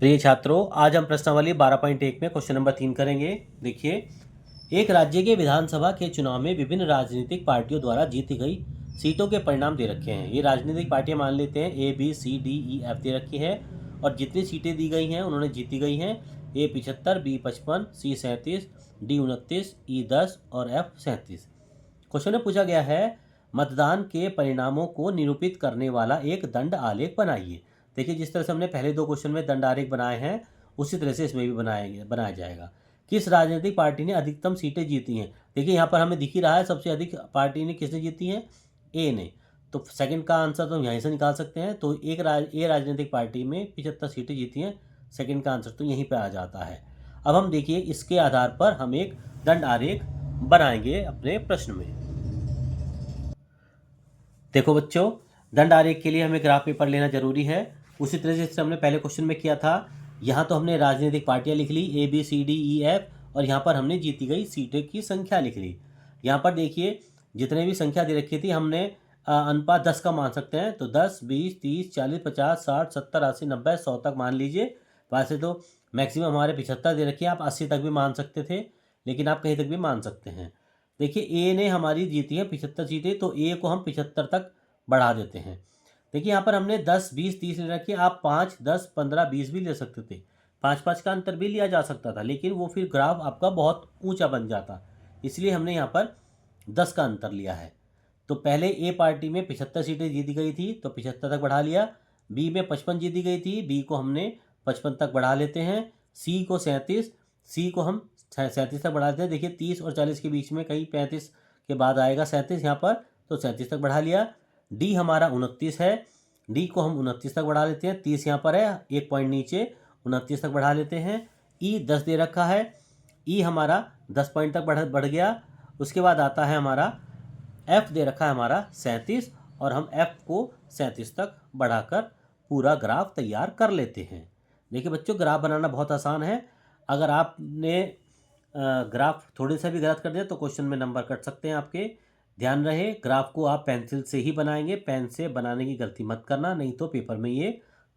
प्रिय छात्रों, आज हम प्रश्नावली 12.1 में क्वेश्चन नंबर 3 करेंगे। देखिए, एक राज्य के विधानसभा के चुनाव में विभिन्न राजनीतिक पार्टियों द्वारा जीती गई सीटों के परिणाम दे रखे हैं। ये राजनीतिक पार्टियां मान लेते हैं A B C D E F दे रखी है और जितनी सीटें दी गई हैं उन्होंने जीती गई हैं। ए 75, बी 55, सी 37, डी 29, ई 10 और एफ 37। क्वेश्चन में पूछा गया है, मतदान के परिणामों को निरूपित करने वाला एक दंड आलेख बनाइए। देखिए, जिस तरह से हमने पहले दो क्वेश्चन में दंड आलेख बनाए हैं उसी तरह से इसमें भी बनाया जाएगा। किस राजनीतिक पार्टी ने अधिकतम सीटें जीती हैं? देखिए, यहाँ पर हमें दिख ही रहा है सबसे अधिक पार्टी ने किसने जीती है, ए ने। तो सेकंड का आंसर तो हम यहीं से निकाल सकते हैं। तो ए राजनीतिक पार्टी में 75 सीटें जीती हैं। सेकंड का आंसर तो यहीं पर आ जाता है। अब हम देखिए, इसके आधार पर हम एक दंड आलेख बनाएंगे अपने प्रश्न में। देखो बच्चों, दंड आरेख के लिए हमें ग्राफ पेपर लेना जरूरी है। उसी तरह से हमने पहले क्वेश्चन में किया था। यहाँ तो हमने राजनीतिक पार्टियाँ लिख ली A B C D E F और यहाँ पर हमने जीती गई सीटें की संख्या लिख ली। यहाँ पर देखिए, जितने भी संख्या दे रखी थी हमने अनुपात 10 का मान सकते हैं। तो 10, 20, 30, 40, 50, 60, 70, 80, 90, 100 तक मान लीजिए। वैसे तो मैक्सिमम हमारे 75 दे रखी है, आप 80 तक भी मान सकते थे, लेकिन आप कहीं तक भी मान सकते हैं। देखिए, ए ने हमारी जीती है 75 सीटें, तो ए को हम 75 तक बढ़ा देते हैं। देखिए, यहाँ पर हमने 10, 20, 30 ले रखी है। आप 5, 10, 15, 20 भी ले सकते थे। 5-5 का अंतर भी लिया जा सकता था, लेकिन वो फिर ग्राफ आपका बहुत ऊंचा बन जाता, इसलिए हमने यहाँ पर 10 का अंतर लिया है। तो पहले ए पार्टी में 75 सीटें जीती गई थी, तो 75 तक बढ़ा लिया। बी में 55 जीती गई थी, बी को हमने 55 तक बढ़ा लेते हैं। सी को 37, सी को हम 37 तक बढ़ा देते हैं। देखिए, 30 और 40 के बीच में कहीं 35 के बाद आएगा 37 यहाँ पर, तो 37 तक बढ़ा लिया। डी हमारा 29 है, डी को हम 29 तक बढ़ा लेते हैं। 30 यहाँ पर है, एक पॉइंट नीचे, 29 तक बढ़ा लेते हैं। ई 10 दे रखा है, ई हमारा 10 पॉइंट तक बढ़ गया। उसके बाद आता है हमारा एफ दे रखा है हमारा 37, और हम एफ को 37 तक बढ़ाकर पूरा ग्राफ तैयार कर लेते हैं। देखिए बच्चों, ग्राफ बनाना बहुत आसान है। अगर आपने ग्राफ थोड़े से भी गलत कर दिया तो क्वेश्चन में नंबर कट सकते हैं आपके। ध्यान रहे, ग्राफ को आप पेंसिल से ही बनाएंगे, पेन से बनाने की गलती मत करना, नहीं तो पेपर में ये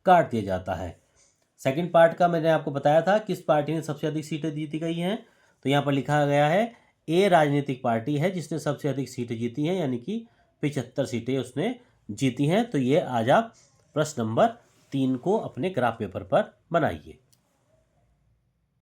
काट दिया जाता है। सेकंड पार्ट का मैंने आपको बताया था किस पार्टी ने सबसे अधिक सीटें जीती गई हैं। तो यहाँ पर लिखा गया है ए राजनीतिक पार्टी है जिसने सबसे अधिक सीटें जीती हैं, यानी कि 75 सीटें उसने जीती हैं। तो ये आज आप प्रश्न नंबर 3 को अपने ग्राफ पेपर पर बनाइए।